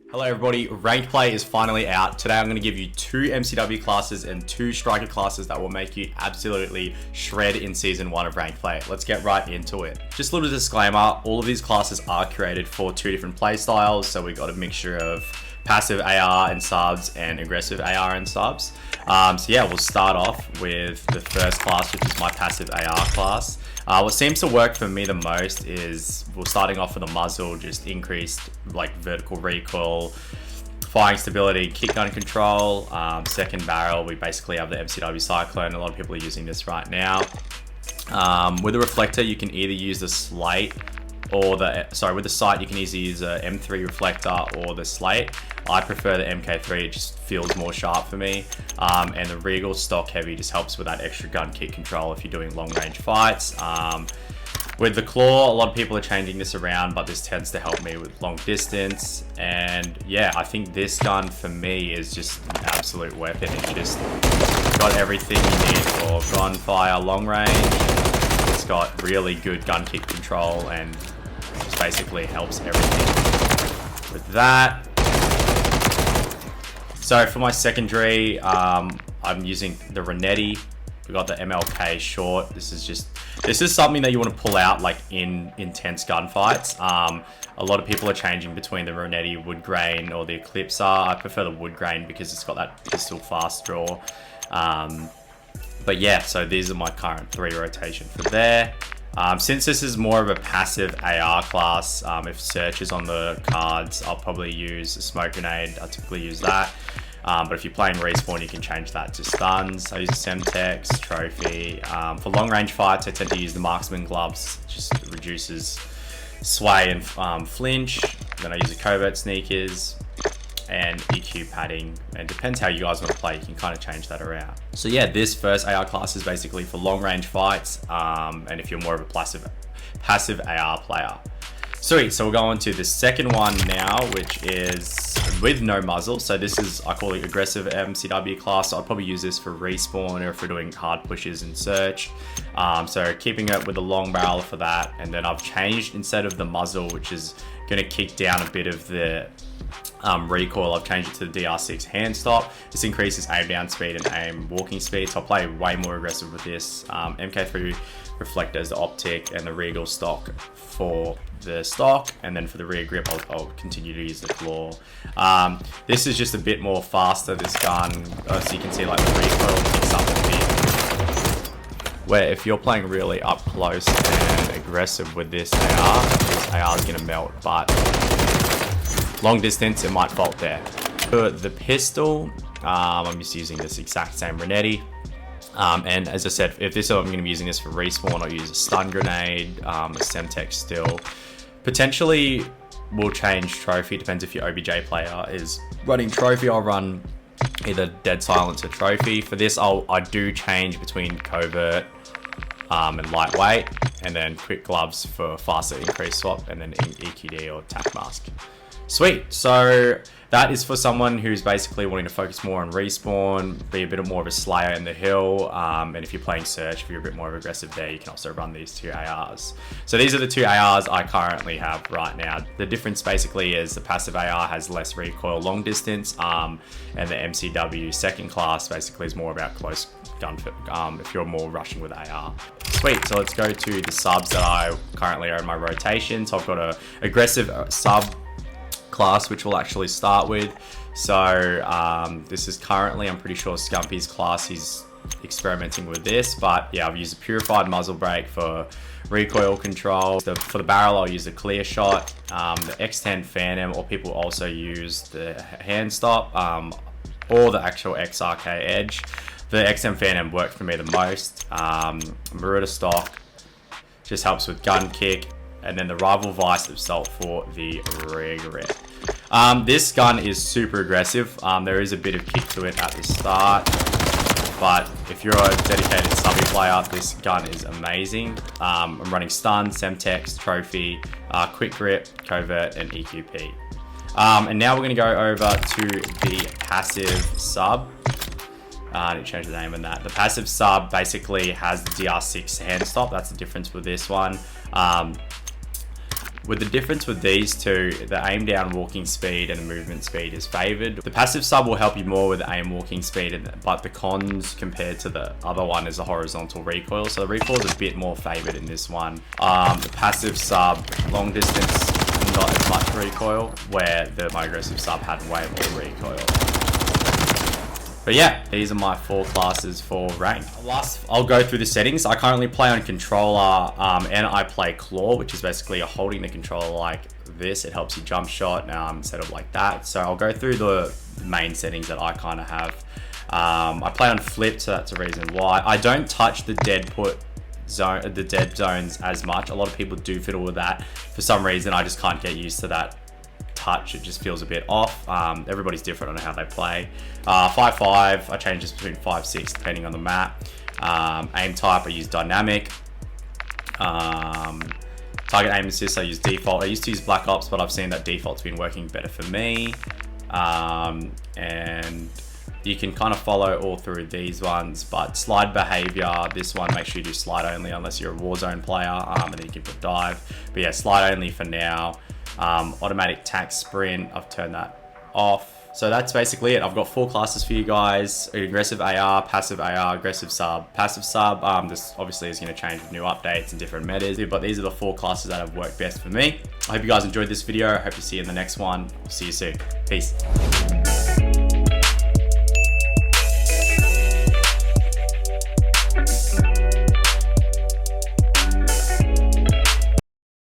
Hello everybody, Ranked Play is finally out. Today I'm going to give you 2 MCW classes and 2 striker classes that will make you absolutely shred in Season 1 of Ranked Play. Let's get right into it. Just a little disclaimer, all of these classes are created for 2 different play styles, so we've got a mixture of passive AR and subs and aggressive AR and subs. So yeah, we'll start off with the first class, which is my passive AR class. What seems to work for me the most is we're starting off with a muzzle, just increased like vertical recoil, firing stability, kick gun control. Second barrel, we basically have the MCW Cyclone. A lot of people are using this right now. With the reflector, you can either use the slate or with the sight, you can either use a M3 reflector or the slate. I prefer the MK3, it just feels more sharp for me. And the Regal stock heavy just helps with that extra gun kick control if you're doing long range fights. With the claw, a lot of people are changing this around, but this tends to help me with long distance. And yeah, I think this gun for me is just an absolute weapon. It's just got everything you need for gunfire, long range. It's got really good gun kick control and just basically helps everything with that. So for my secondary, I'm using the Renetti. We've got the MLK short. This is something that you want to pull out like in intense gunfights. A lot of people are changing between the Renetti wood grain or the Eclipser. I prefer the wood grain because it's got that pistol fast draw. But yeah, so these are my current 3 rotation for there. Since this is more of a passive AR class, if search is on the cards, I'll probably use a smoke grenade. I typically use that. But if you're playing respawn, you can change that to stuns. I use Semtex, trophy. For long range fights, I tend to use the marksman gloves. It just reduces sway and flinch. Then I use the covert sneakers and EQ padding, and depends how you guys want to play, you can kind of change that around. So yeah, this first AR class is basically for long range fights, and if you're more of a passive AR player. Sweet, so we'll go on to the second one now, which is with no muzzle. So this is, I call it aggressive MCW class. So I'll probably use this for respawn or if we're doing hard pushes in search. So keeping it with a long barrel for that, and then I've changed, instead of the muzzle, which is going to kick down a bit of the recoil, I've changed it to the DR6 hand stop. This increases aim down speed and aim walking speed, so I'll play way more aggressive with this. MK3 reflector as the optic and the Regal stock for the stock, and then for the rear grip I'll continue to use the claw. This is just a bit more faster, this gun, so you can see like the recoil kicks up a bit, where if you're playing really up close and aggressive with this AR is going to melt, but long distance, it might fault there. For the pistol, I'm just using this exact same Renetti. And as I said, if I'm going to be using this for respawn, I'll use a stun grenade, a Semtex still. Potentially, we'll change trophy, depends if your OBJ player is running trophy. I'll run either dead silence or trophy. For this, I do change between covert and lightweight, and then quick gloves for faster increase swap, and then EQD or tac mask. Sweet, so that is for someone who's basically wanting to focus more on respawn, be a bit more of a slayer in the hill, and if you're playing search, if you're a bit more aggressive there, you can also run these 2 ARs. So these are the 2 ARs I currently have right now. The difference basically is the passive AR has less recoil long distance, and the MCW second class basically is more about close gun if you're more rushing with AR. Sweet, so let's go to the subs that I currently are in my rotation. So I've got a aggressive sub class, which we'll actually start with. So this is currently, I'm pretty sure Scumpy's class, he's experimenting with this, but yeah, I've used a purified muzzle brake for recoil control. For the barrel, I'll use the clear shot, the X10 Phantom, or people also use the hand stop, or the actual XRK Edge. The X10 Phantom worked for me the most. Marauder stock just helps with gun kick, and then the Rival Vice Assault for the rear grip. This gun is super aggressive. There is a bit of kick to it at the start, but if you're a dedicated subby player, this gun is amazing. I'm running stun, Semtex, trophy, quick grip, covert, and EQP. And now we're going to go over to the passive sub. I didn't change the name on that. The passive sub basically has the DR6 hand stop. That's the difference with this one. With the difference with these two, the aim down walking speed and the movement speed is favored. The passive sub will help you more with aim walking speed, but the cons compared to the other one is the horizontal recoil. So the recoil is a bit more favored in this one. The passive sub, long distance, not as much recoil, where my aggressive sub had way more recoil. But yeah, these are my 4 classes for rank. I'll go through the settings. I currently play on controller and I play claw, which is basically holding the controller like this. It helps you jump shot instead of like that. So I'll go through the main settings that I kind of have. I play on flip, so that's a reason why. I don't touch the dead zones as much. A lot of people do fiddle with that. For some reason, I just can't get used to that touch. It just feels a bit off. Everybody's different on how they play. 5-5, I change this between 5-6 depending on the map. Aim type, I use dynamic. Target aim assist, I use default. I used to use Black Ops, but I've seen that default's been working better for me. And you can kind of follow all through these ones, but slide behavior, this one, make sure you do slide only unless you're a Warzone player, and then you can put dive. But yeah, slide only for now. Automatic tac sprint, I've turned that off. So that's basically it. I've got 4 classes for you guys: aggressive AR, passive AR, aggressive sub, passive sub. This obviously is going to change with new updates and different metas, but these are the 4 classes that have worked best for me. I hope you guys enjoyed this video. I hope to see you in the next one. See you soon. Peace.